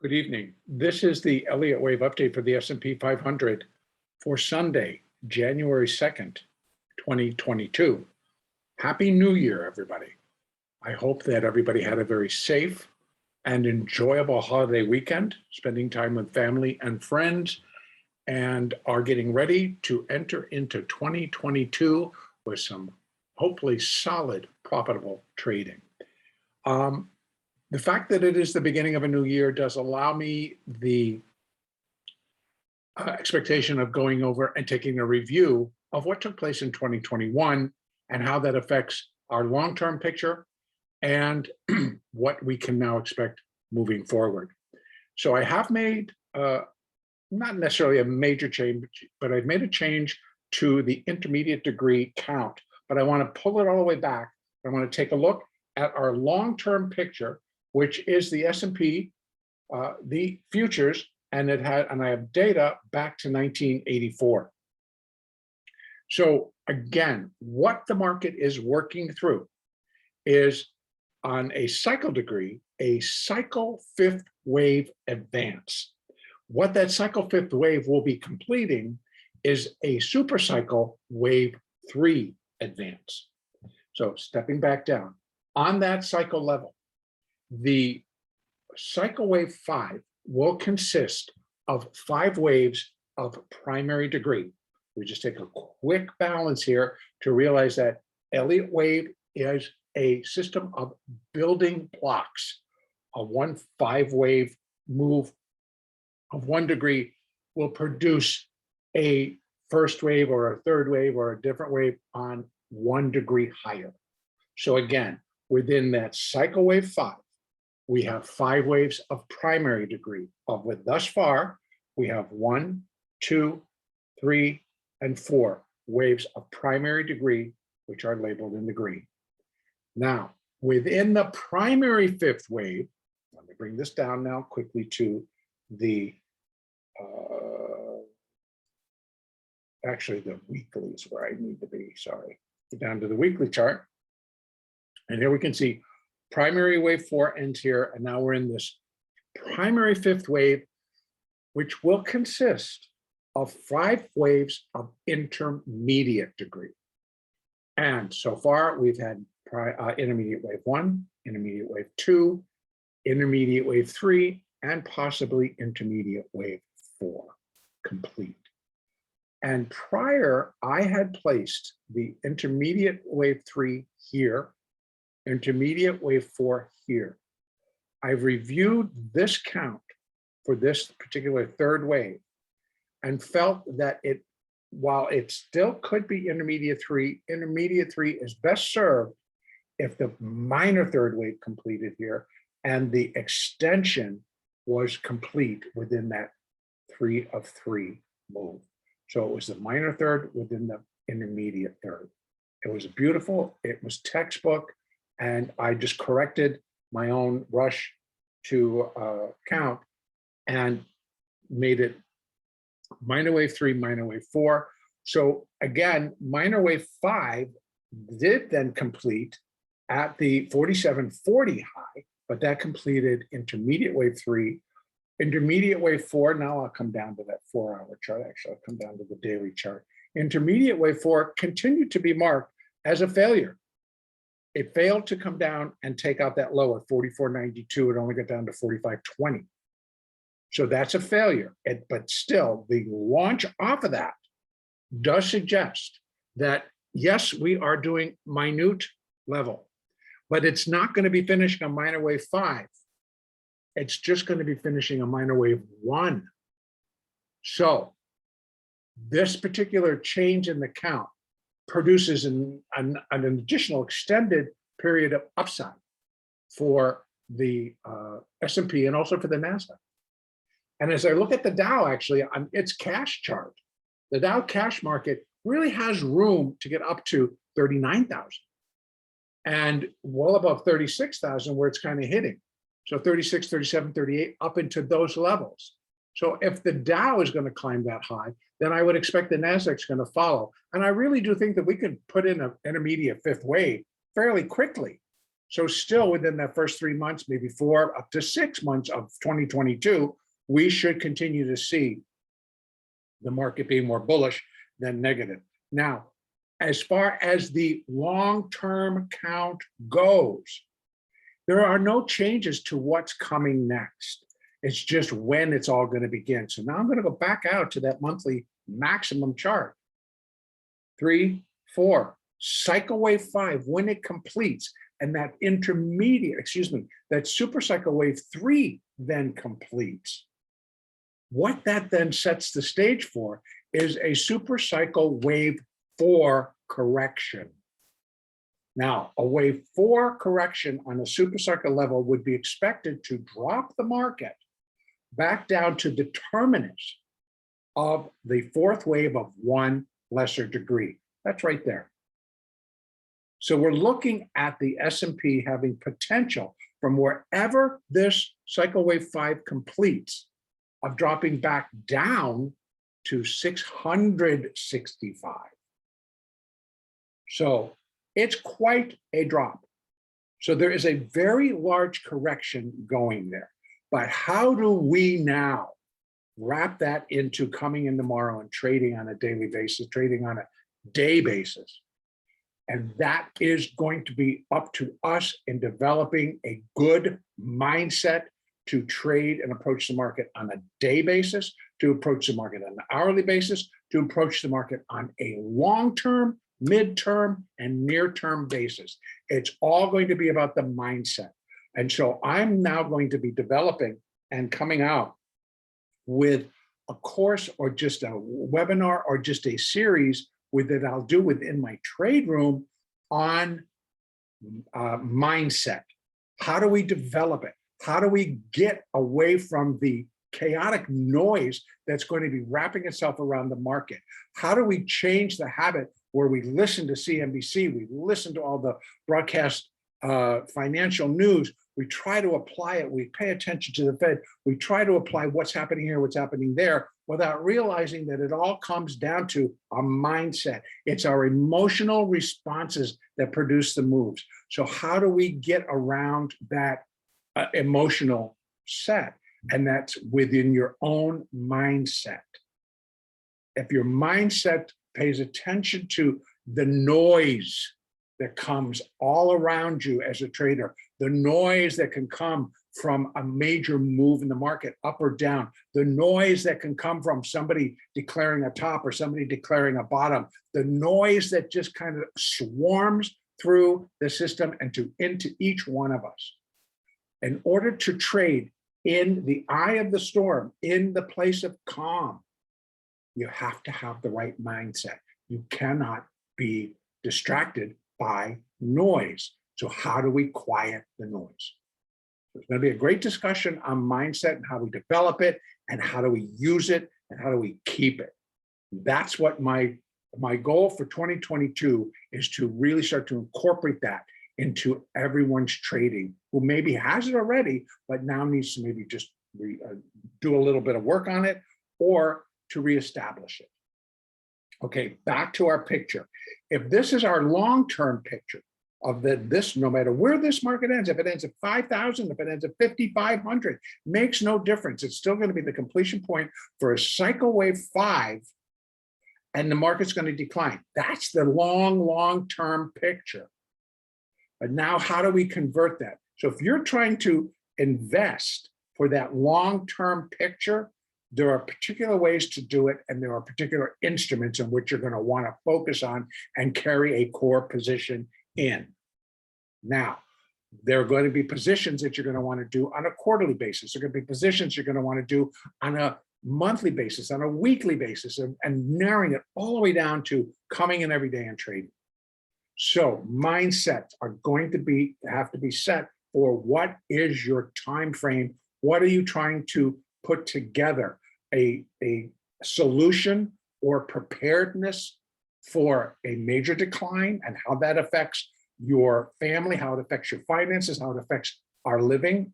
Good evening. This is the Elliott wave update for the S&P 500 for Sunday, January 2nd, 2022. Happy New Year, everybody. I hope that everybody had a very safe and enjoyable holiday weekend, spending time with family and friends, and are getting ready to enter into 2022 with some hopefully solid, profitable trading. The fact that it is the beginning of a new year does allow me the expectation of going over and taking a review of what took place in 2021 and how that affects our long-term picture and what we can now expect moving forward. So I have made, not necessarily a major change, but I've made a change to the intermediate degree count, but I want to pull it all the way back. I want to take a look at our long-term picture, which is the S&P, the futures, and I have data back to 1984. So again, what the market is working through is on a cycle degree, a cycle fifth wave advance. What that cycle fifth wave will be completing is a super cycle wave 3 advance. So stepping back down on that cycle level, the cycle wave 5 will consist of 5 waves of primary degree. We just take a quick balance here to realize that Elliott wave is a system of building blocks. A 1 5-wave move of 1 degree will produce a first wave or a third wave or a different wave on 1 degree higher. So again, within that cycle wave 5, we have 5 waves of primary degree. Of with thus far, we have 1, 2, 3, and 4 waves of primary degree, which are labeled in the green. Now, within the primary fifth wave, let me bring this down now quickly to the, actually the weekly is where I need to be, sorry. Get down to the weekly chart. And here we can see primary wave 4 ends here, and now we're in this primary fifth wave, which will consist of 5 waves of intermediate degree. And so far, we've had intermediate wave 1, intermediate wave 2, intermediate wave 3, and possibly intermediate wave 4 complete. And prior, I had placed the intermediate wave 3 here, intermediate wave 4 here. I've reviewed this count for this particular third wave and felt that while it still could be intermediate 3 is best served if the minor third wave completed here and the extension was complete within that 3 of 3 move. So it was the minor third within the intermediate third. It was beautiful, it was textbook, and I just corrected my own rush to count and made it minor wave 3, minor wave 4. So again, minor wave 5 did then complete at the 4740 high, but that completed intermediate wave 3, intermediate wave 4. Now I'll come down to that 4-hour chart. Actually, I'll come down to the daily chart. Intermediate wave 4 continued to be marked as a failure. It failed to come down and take out that low at 44.92. It only got down to 45.20. So that's a failure. But still, the launch off of that does suggest that, yes, we are doing minute level, but it's not going to be finishing on minor wave 5. It's just going to be finishing on minor wave 1. So this particular change in the count produces an additional extended period of upside for the S&P and also for the NASDAQ. And as I look at the Dow, actually, on its cash chart, the Dow cash market really has room to get up to 39,000 and well above 36,000 where it's kind of hitting. So 36, 37, 38 up into those levels. So if the Dow is going to climb that high, then I would expect the NASDAQ is going to follow. And I really do think that we could put in an intermediate fifth wave fairly quickly So still within the first 3 months, maybe 4 up to 6 months of 2022, we should continue to see the market being more bullish than negative. Now, as far as the long-term count goes, there are no changes to what's coming next. It's just when it's all going to begin. So now I'm going to go back out to that monthly maximum chart. 3, 4, cycle wave 5, when it completes, and that intermediate, that super cycle wave 3 then completes. What that then sets the stage for is a super cycle wave 4 correction. Now, a wave 4 correction on a super cycle level would be expected to drop the market back down to the terminus of the fourth wave of 1 lesser degree. That's right there. So we're looking at the S&P having potential from wherever this cycle wave 5 completes of dropping back down to 665. So it's quite a drop. So there is a very large correction going there. But how do we now wrap that into coming in tomorrow and trading on a daily basis, trading on a day basis? And that is going to be up to us in developing a good mindset to trade and approach the market on a day basis, to approach the market on an hourly basis, to approach the market on a long-term, mid-term, and near-term basis. It's all going to be about the mindset. And so I'm now going to be developing and coming out with a course or just a webinar or just a series that I'll do within my trade room on mindset. How do we develop it? How do we get away from the chaotic noise that's going to be wrapping itself around the market? How do we change the habit where we listen to CNBC, we listen to all the broadcast financial news, we try to apply it, we pay attention to the Fed, we try to apply what's happening here, what's happening there, without realizing that it all comes down to a mindset. It's our emotional responses that produce the moves. So how do we get around that emotional set? And that's within your own mindset. If your mindset pays attention to the noise that comes all around you as a trader, the noise that can come from a major move in the market, up or down, the noise that can come from somebody declaring a top or somebody declaring a bottom, the noise that just kind of swarms through the system and into each one of us. In order to trade in the eye of the storm, in the place of calm, you have to have the right mindset. You cannot be distracted by noise. So how do we quiet the noise? There's going to be a great discussion on mindset and how we develop it and how do we use it and how do we keep it. That's what my goal for 2022 is, to really start to incorporate that into everyone's trading who maybe has it already, but now needs to maybe just do a little bit of work on it or to reestablish it. Okay, back to our picture. If this is our long-term picture of this, no matter where this market ends, if it ends at 5,000, if it ends at 5,500, makes no difference. It's still going to be the completion point for a cycle wave 5, and the market's going to decline. That's the long-term picture. But now how do we convert that? So if you're trying to invest for that long-term picture, there are particular ways to do it, and there are particular instruments in which you're going to want to focus on and carry a core position in. Now, there are going to be positions that you're going to want to do on a quarterly basis. There are going to be positions you're going to want to do on a monthly basis, on a weekly basis, and narrowing it all the way down to coming in every day and trading. So mindsets are going to have to be set for what is your time frame. What are you trying to put together? A solution or preparedness for a major decline and how that affects your family, how it affects your finances, how it affects our living.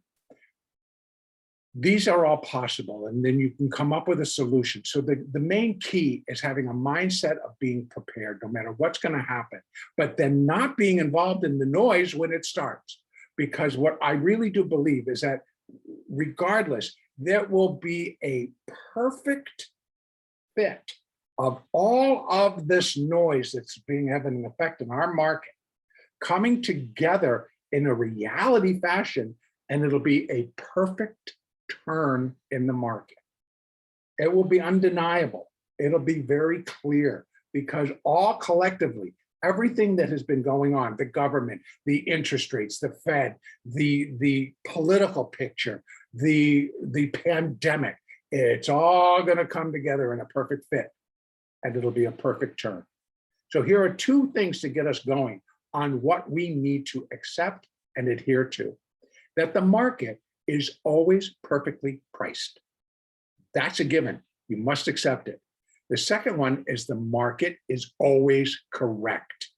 These are all possible, and then you can come up with a solution. So the main key is having a mindset of being prepared no matter what's going to happen, but then not being involved in the noise when it starts. because what I really do believe is that regardless, there will be a perfect fit of all of this noise that's being having an effect in our market coming together in a reality fashion, and it'll be a perfect turn in the market. It will be undeniable. It'll be very clear because all collectively, everything that has been going on, the government, the interest rates, the Fed, the political picture, the pandemic, it's all going to come together in a perfect fit, and it'll be a perfect turn. So here are two things to get us going on what we need to accept and adhere to. That the market is always perfectly priced. That's a given. You must accept it. The second one is the market is always correct.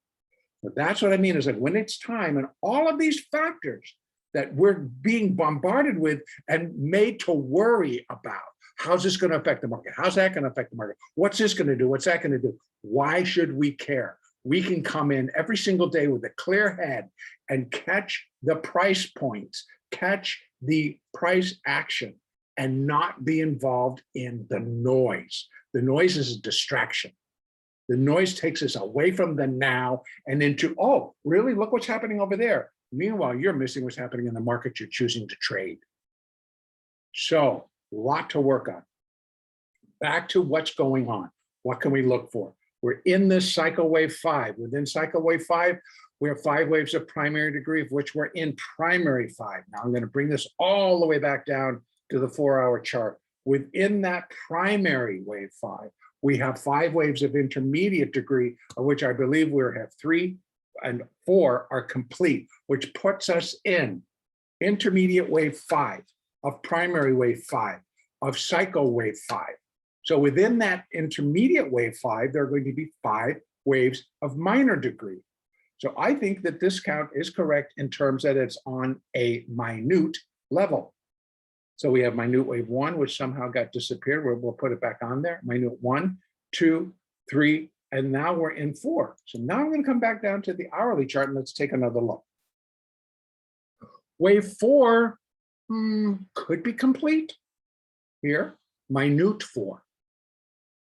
So that's what I mean is that when it's time and all of these factors that we're being bombarded with and made to worry about, how's this going to affect the market? How's that going to affect the market? What's this going to do? What's that going to do? Why should we care? We can come in every single day with a clear head and catch the price points, catch the price action, and not be involved in the noise. The noise is a distraction. The noise takes us away from the now and into, oh, really? Look what's happening over there. Meanwhile, you're missing what's happening in the market you're choosing to trade. So, a lot to work on. Back to what's going on. What can we look for? We're in this cycle wave 5. Within cycle wave 5, we have 5 waves of primary degree, of which we're in primary 5. Now I'm going to bring this all the way back down to the 4-hour chart. Within that primary wave 5, we have 5 waves of intermediate degree, of which I believe we have 3 and 4 are complete, which puts us in intermediate wave 5, of primary wave 5, of cycle wave 5. So within that intermediate wave 5, there are going to be 5 waves of minor degree. So I think that this count is correct in terms that it's on a minute level. So we have minute wave 1, which somehow got disappeared. We'll put it back on there. Minute 1, 2, 3, and now we're in 4. So now I'm going to come back down to the hourly chart and let's take another look. Wave 4 could be complete here. Minute 4.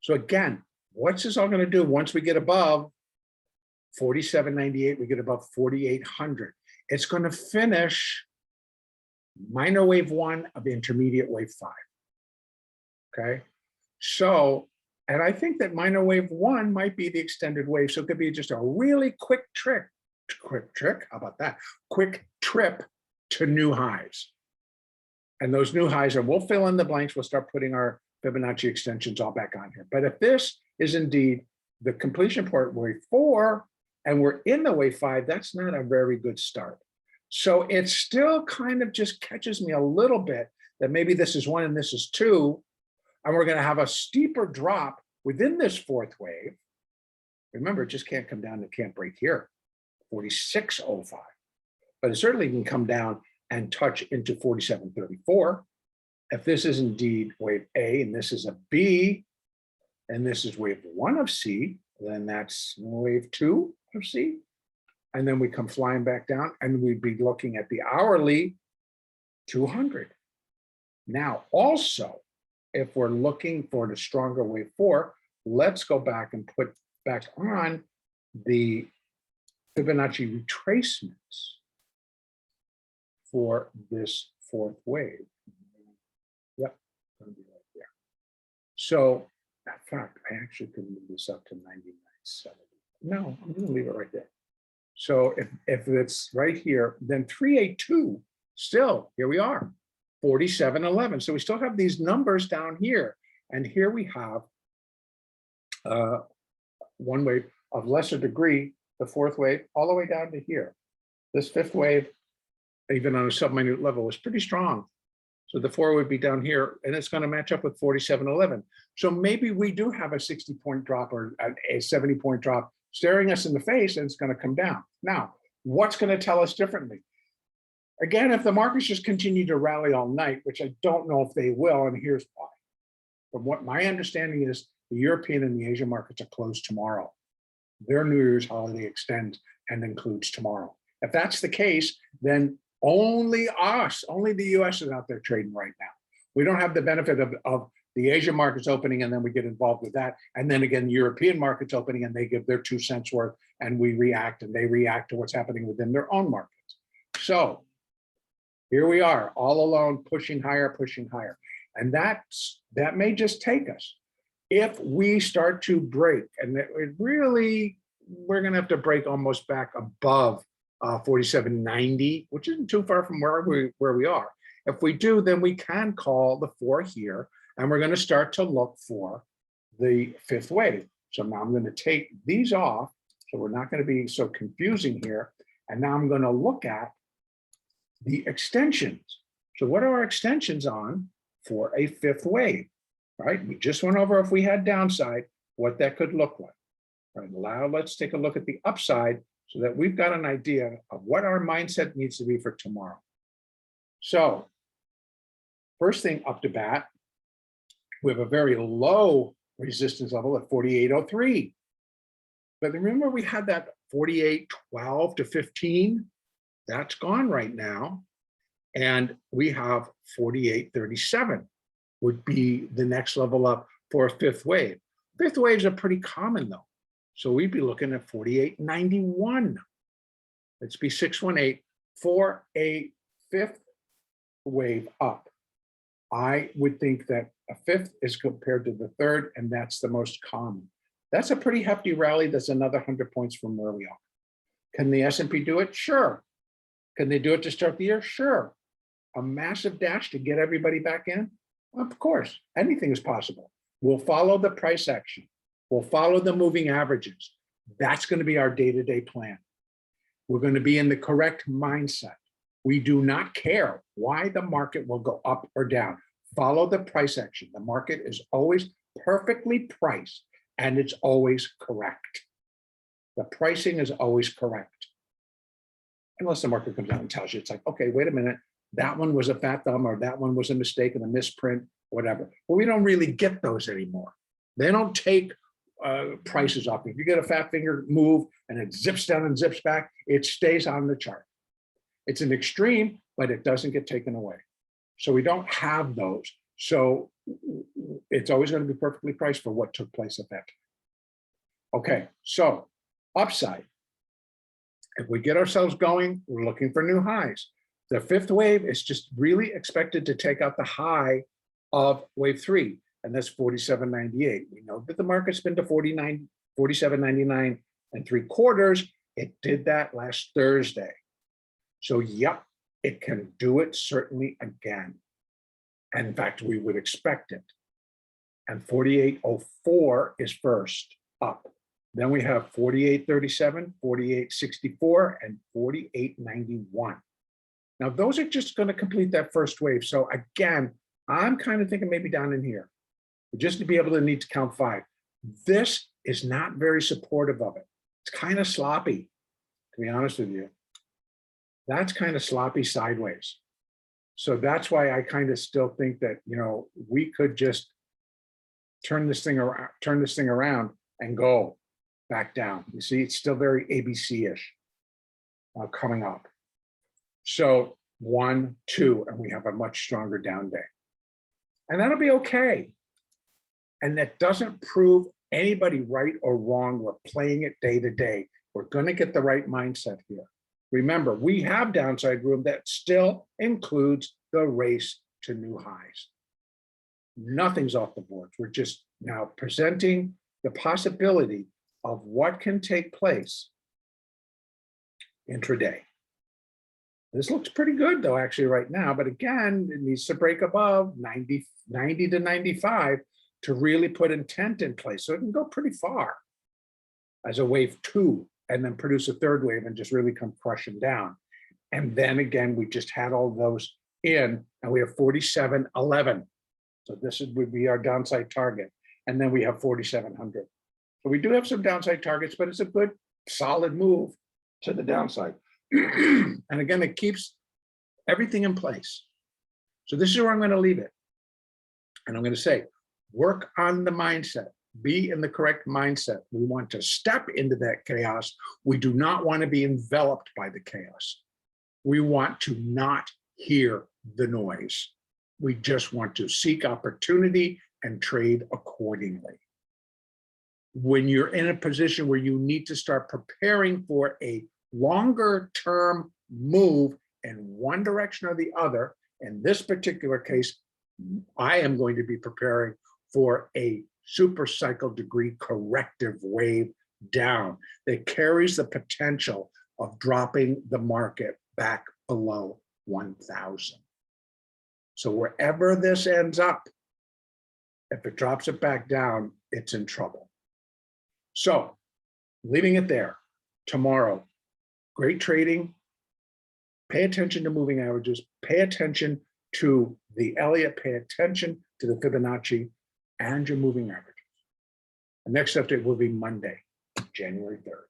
So again, what's this all going to do once we get above 47.98, we get above 4,800? It's going to finish minor wave 1 of intermediate wave 5. Okay, so, and I think that minor wave 1 might be the extended wave. So it could be just a really quick trick, how about that? Quick trip to new highs. And those new highs are, we'll fill in the blanks. We'll start putting our Fibonacci extensions all back on here. But if this is indeed the completion point wave 4, and we're in the wave 5, that's not a very good start. So it still kind of just catches me a little bit that maybe this is 1 and this is 2, and we're going to have a steeper drop within this 4th wave. Remember, it just can't come down, it can't break here, 46.05. But it certainly can come down and touch into 47.34. If this is indeed wave A and this is a B, and this is wave 1 of C, then that's wave 2 of C. And then we come flying back down and we'd be looking at the hourly 200. Now, also, if we're looking for the stronger wave 4, let's go back and put back on the Fibonacci retracements for this 4th wave. Yep, going to be right there. So, in fact, I actually could move this up to 99.70. No, I'm going to leave it right there. So if it's right here, then 382, still, here we are, 47.11. So we still have these numbers down here. And here we have 1 wave of lesser degree, the 4th wave, all the way down to here. This 5th wave, even on a sub-minute level, was pretty strong. So the 4 would be down here, and it's going to match up with 47.11. So maybe we do have a 60-point drop or a 70-point drop staring us in the face, and it's going to come down. Now, what's going to tell us differently? Again, if the markets just continue to rally all night, which I don't know if they will, and here's why. From what my understanding is, the European and the Asian markets are closed tomorrow. Their New Year's holiday extends and includes tomorrow. If that's the case, then Only us, only the US is out there trading right now. We don't have the benefit of the Asian markets opening, and then we get involved with that. And then again, the European markets opening, and they give their 2 cents worth, and we react, and they react to what's happening within their own markets. So here we are, all alone, pushing higher, pushing higher. And that may just take us. If we start to break, and it really, we're gonna have to break almost back above 47.90, which isn't too far from where we are. If we do, then we can call the 4 here, and we're gonna start to look for the 5th wave. So now I'm gonna take these off, so we're not gonna be so confusing here. And now I'm gonna look at the extensions. So what are our extensions on for a 5th wave, right? We just went over, if we had downside, what that could look like. All right, now let's take a look at the upside so that we've got an idea of what our mindset needs to be for tomorrow. So first thing up to bat, we have a very low resistance level at 48.03. But remember, we had that 48.12 to 15. That's gone right now. And we have 48.37 would be the next level up for a 5th wave. 5th waves are pretty common though. So we'd be looking at 48.91. Let's be 618 for a 5th wave up. I would think that a 5th is compared to the 3rd, and that's the most common. That's a pretty hefty rally. That's another 100 points from where we are. Can the S&P do it? Sure. Can they do it to start the year? Sure. A massive dash to get everybody back in? Of course, anything is possible. We'll follow the price action. We'll follow the moving averages. That's going to be our day-to-day plan. We're going to be in the correct mindset. We do not care why the market will go up or down. Follow the price action. The market is always perfectly priced, and it's always correct. The pricing is always correct. Unless the market comes out and tells you, it's like, okay, wait a minute, that one was a fat thumb, or that one was a mistake and a misprint, whatever. But we don't really get those anymore. They don't take prices up. If you get a fat finger move and it zips down and zips back, it stays on the chart. It's an extreme, but it doesn't get taken away. So we don't have those. So it's always going to be perfectly priced for what took place at that time. Okay, so upside. If we get ourselves going, we're looking for new highs. The 5th wave is just really expected to take out the high of wave 3, and that's 47.98. We know that the market's been to 47.99 and 3/4. It did that last Thursday. So yep, it can do it certainly again. And in fact, we would expect it. And 48.04 is first up. Then we have 48.37, 48.64, and 48.91. Now, those are just going to complete that first wave. So again, I'm kind of thinking maybe down in here, just to be able to need to count 5. This is not very supportive of it. It's kind of sloppy, to be honest with you. That's kind of sloppy sideways. So that's why I kind of still think that, you know, we could just turn this thing around and go back down. You see, it's still very ABC-ish coming up. So 1, 2, and we have a much stronger down day. And that'll be okay. And that doesn't prove anybody right or wrong. We're playing it day to day. We're going to get the right mindset here. Remember, we have downside room that still includes the race to new highs. Nothing's off the boards. We're just now presenting the possibility of what can take place intraday. This looks pretty good though, actually right now, but again, it needs to break above 90 to 95 to really put intent in place. So it can go pretty far as a wave 2 and then produce a 3rd wave and just really come crushing down. And then again, we just had all those in, and we have 47.11. So this would be our downside target. And then we have 4,700. So we do have some downside targets, but it's a good solid move to the downside. And again, it keeps everything in place. So this is where I'm going to leave it. And I'm going to say, work on the mindset, be in the correct mindset. We want to step into that chaos. We do not want to be enveloped by the chaos. We want to not hear the noise. We just want to seek opportunity and trade accordingly. When you're in a position where you need to start preparing for a longer term move in one direction or the other, in this particular case, I am going to be preparing for a super cycle degree corrective wave down that carries the potential of dropping the market back below 1,000. So wherever this ends up, if it drops it back down, it's in trouble. So leaving it there, tomorrow, great trading. Pay attention to moving averages, pay attention to the Elliott, pay attention to the Fibonacci and your moving averages. The next update will be Monday, January 3rd.